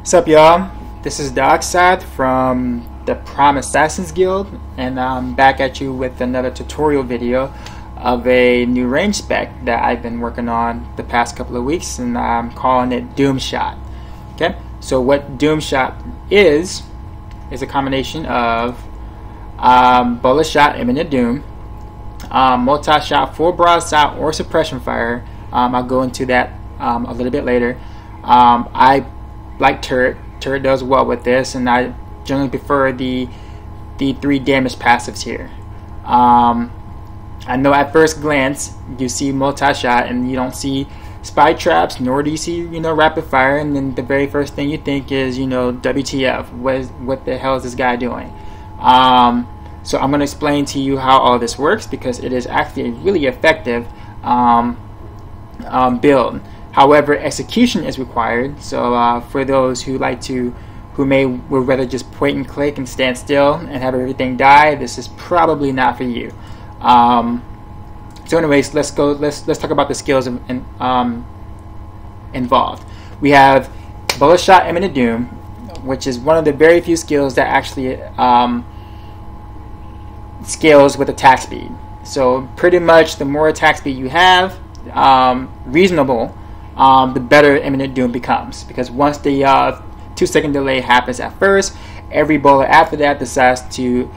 What's up, y'all? This is Dioxide from the Prime Assassins Guild, and I'm back at you with another tutorial video of a new range spec that I've been working on the past couple of weeks, and I'm calling it Doom Shot. Okay, so what Doom Shot is a combination of bola shot, imminent doom, multi-shot, full broadside, or suppression fire. I'll go into that a little bit later. I like turret. Turret does well with this, and I generally prefer the 3 damage passives here. I know at first glance you see multi-shot and you don't see spy traps, nor do you see rapid fire, and then the very first thing you think is WTF, what the hell is this guy doing? So I'm going to explain to you how all this works, because it is actually a really effective build. However, execution is required, so for those who would rather just point and click and stand still and have everything die, this is probably not for you. So anyways, let's talk about the skills involved. We have bola shot, imminent doom, which is one of the very few skills that actually scales with attack speed. So pretty much the more attack speed you have, reasonable, the better imminent doom becomes, because once the 2-second delay happens at first, every bola after that decides to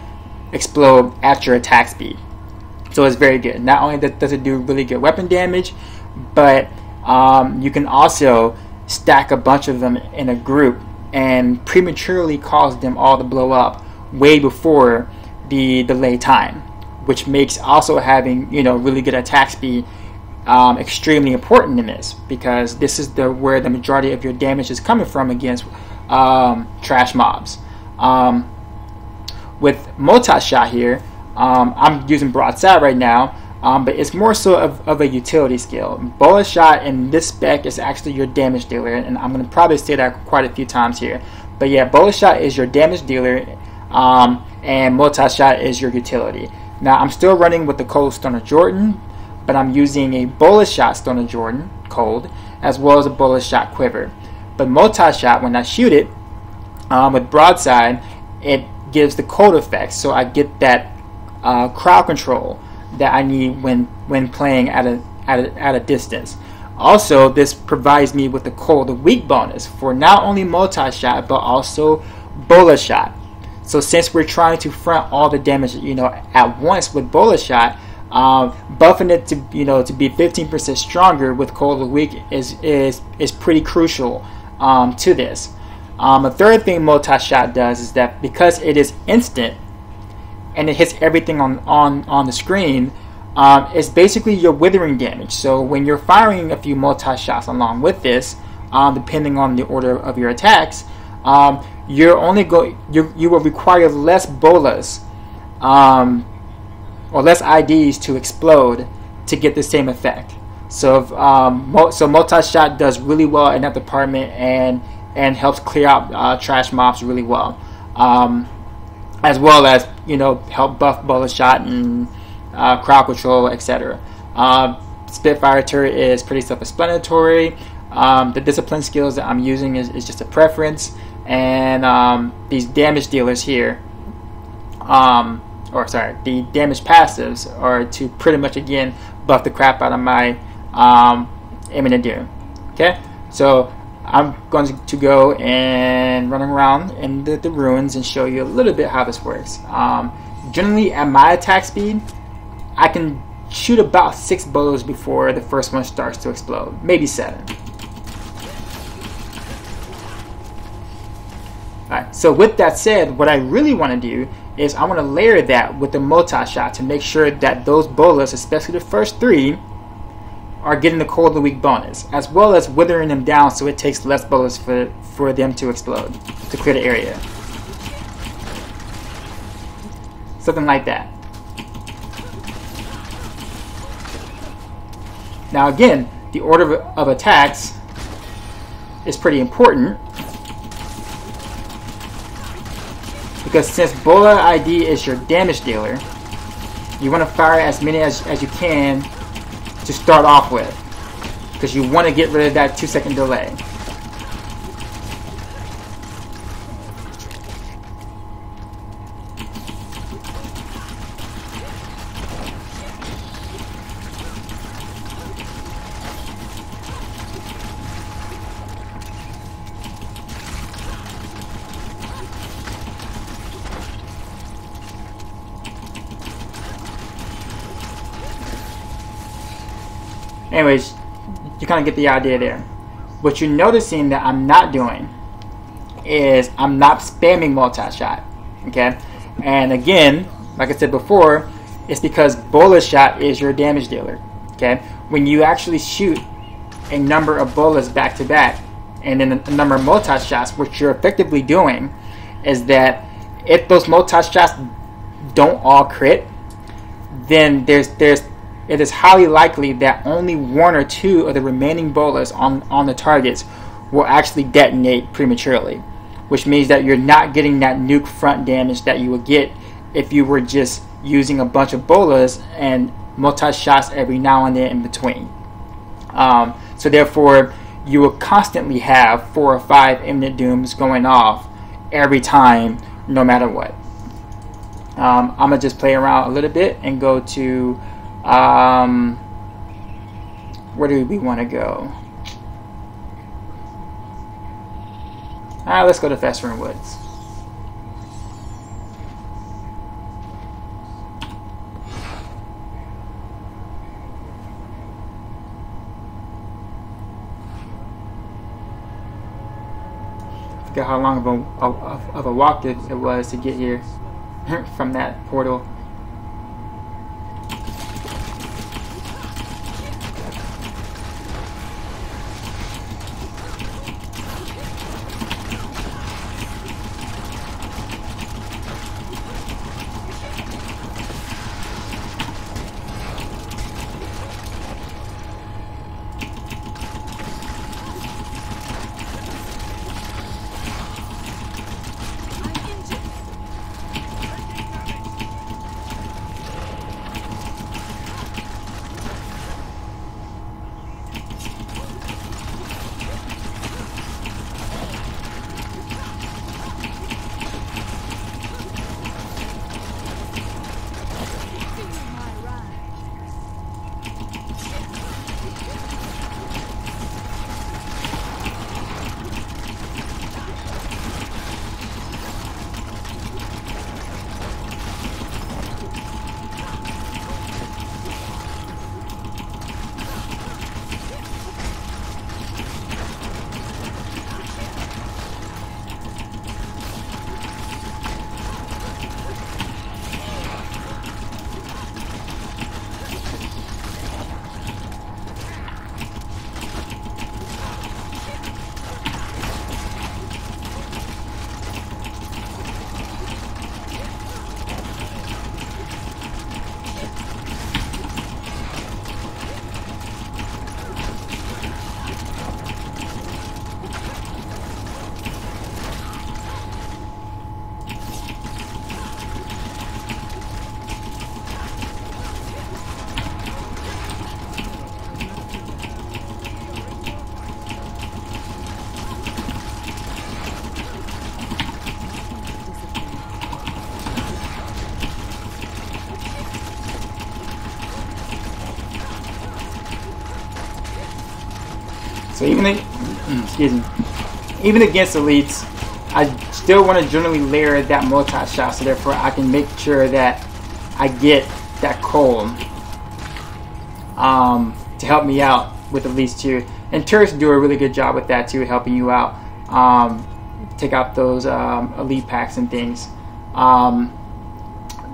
explode at your attack speed. So it's very good. Not only does it do really good weapon damage, but you can also stack a bunch of them in a group and prematurely cause them all to blow up way before the delay time, which makes also having really good attack speed extremely important in this, because this is where the majority of your damage is coming from against trash mobs. With multi-shot here, I'm using broadside right now, but it's more so of a utility skill. Bola shot in this spec is actually your damage dealer, and I'm going to probably say that quite a few times here. But yeah, bola shot is your damage dealer, and multi-shot is your utility. Now I'm still running with the cold Stoner Jordan, but I'm using a bola shot Stoner Jordan cold, as well as a bola shot quiver. But multi-shot, when I shoot it with broadside, it gives the cold effect, so I get that crowd control that I need when playing at a distance. Also, this provides me with the cold weak bonus for not only multi-shot but also bola shot. So since we're trying to front all the damage at once with bola shot, buffing it to be 15% stronger with cold weak is pretty crucial to this. A third thing multi-shot does is that because it is instant and it hits everything on the screen, it's basically your withering damage. So when you're firing a few multi-shots along with this, depending on the order of your attacks, you will require less bolas or less IDs to explode to get the same effect. So multi-shot does really well in that department, and helps clear out trash mobs really well, as well as help buff bola shot and crowd control, etc. Spitfire turret is pretty self-explanatory. The discipline skills that I'm using is just a preference, and these damage dealers here, the damage passives are to pretty much again buff the crap out of my imminent doom. Okay, so I'm going to go and run around in the ruins and show you a little bit how this works. Generally, at my attack speed, I can shoot about 6 bolas before the first one starts to explode, maybe 7. Alright, so with that said, what I really want to do is I want to layer that with the multi-shot to make sure that those bolas, especially the first 3, are getting the cold and weak bonus, as well as withering them down so it takes less bolas for them to explode, to clear the area. Something like that. Now again, the order of attacks is pretty important, because since bola ID is your damage dealer, you want to fire as many as you can to start off with, because you want to get rid of that 2-second delay. anyways, you kind of get the idea there. What you're noticing that I'm not doing is I'm not spamming multi-shot, okay? And again, like I said before, it's because bola shot is your damage dealer, okay? When you actually shoot a number of bolas back to back and then a number of multi-shots, what you're effectively doing is that if those multi-shots don't all crit, then it is highly likely that only one or two of the remaining bolas on the targets will actually detonate prematurely, which means that you're not getting that nuke front damage that you would get if you were just using a bunch of bolas and multi-shots every now and then in between. So therefore, you will constantly have 4 or 5 imminent dooms going off every time, no matter what. I'm going to just play around a little bit and go to, where do we want to go? Let's go to Festering Woods. I forget how long of a walk it was to get here from that portal. So even against elites, I still want to generally layer that multi-shot, so therefore I can make sure that I get that coal to help me out with at least 2. And turrets do a really good job with that too, helping you out. Take out those elite packs and things.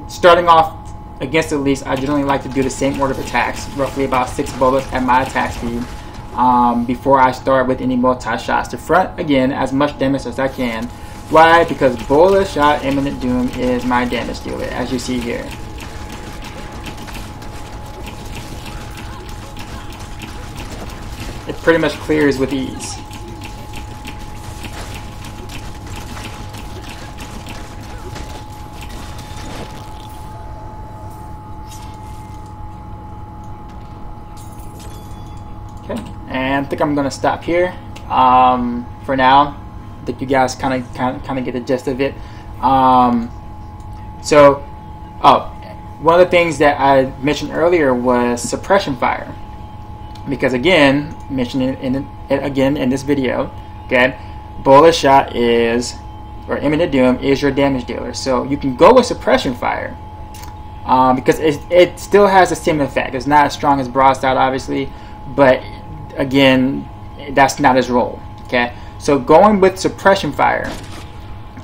Starting off against elites, I generally like to do the same order of attacks, roughly about 6 bullets at my attack speed. Before I start with any multi-shots to front, again, as much damage as I can. Why? Because bola shot imminent doom is my damage dealer, as you see here. It pretty much clears with ease. And I think I'm going to stop here for now. I think you guys kind of get the gist of it. One of the things that I mentioned earlier was suppression fire, because again, mentioned it again in this video. Okay, bola shot is, or imminent doom is your damage dealer. So you can go with suppression fire because it still has the same effect. It's not as strong as broadside, obviously. but again, that's not his role. Okay, so going with suppression fire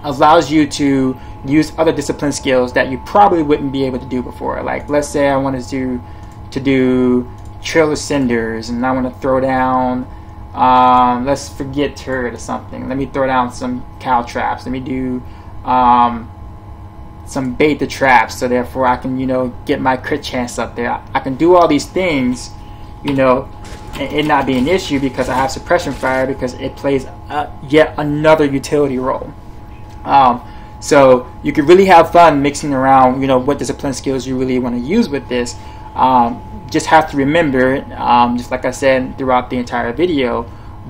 allows you to use other discipline skills that you probably wouldn't be able to do before. Like, let's say I wanted to do Trail of Cinders, and I want to throw down, let's forget turret or something. Let me throw down some cow traps. Let me do some bait the traps, so therefore I can, get my crit chance up there. I can do all these things, and it not be an issue because I have suppression fire, because it plays yet another utility role. So you could really have fun mixing around, what discipline skills you really want to use with this. Just have to remember, just like I said throughout the entire video,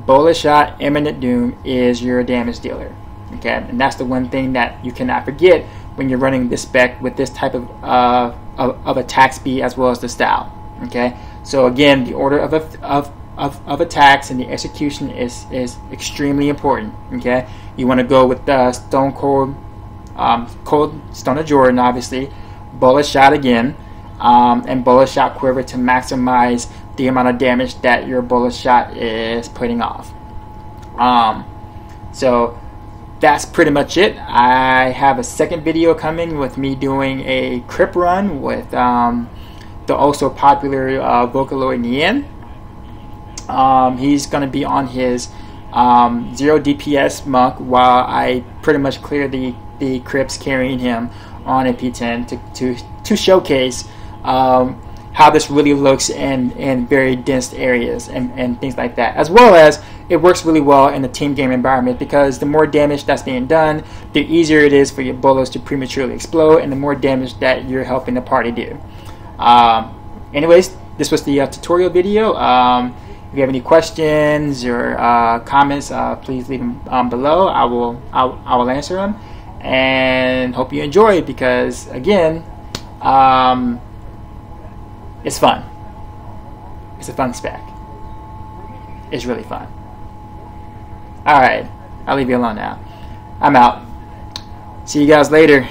bola shot, imminent doom is your damage dealer. Okay, and that's the one thing that you cannot forget when you're running this spec with this type of attack speed as well as the style. Okay, so again, the order of attacks and the execution is extremely important. Okay, you want to go with the Stone Cold Stone of Jordan, obviously, bola shot again, and bola shot quiver to maximize the amount of damage that your bola shot is putting off. So that's pretty much it. I have a second video coming with me doing a crip run with the also popular Vocaloid Nien. He's going to be on his 0 DPS monk while I pretty much clear the crips carrying him on a P10 to showcase how this really looks in very dense areas and things like that, as well as it works really well in the team game environment, because the more damage that's being done, the easier it is for your bolas to prematurely explode, and the more damage that you're helping the party do. Anyways, this was the tutorial video. If you have any questions or comments, please leave them below. I will answer them, and hope you enjoy it, because again, it's fun. It's a fun spec. It's really fun. Alright, I'll leave you alone now. I'm out. See you guys later.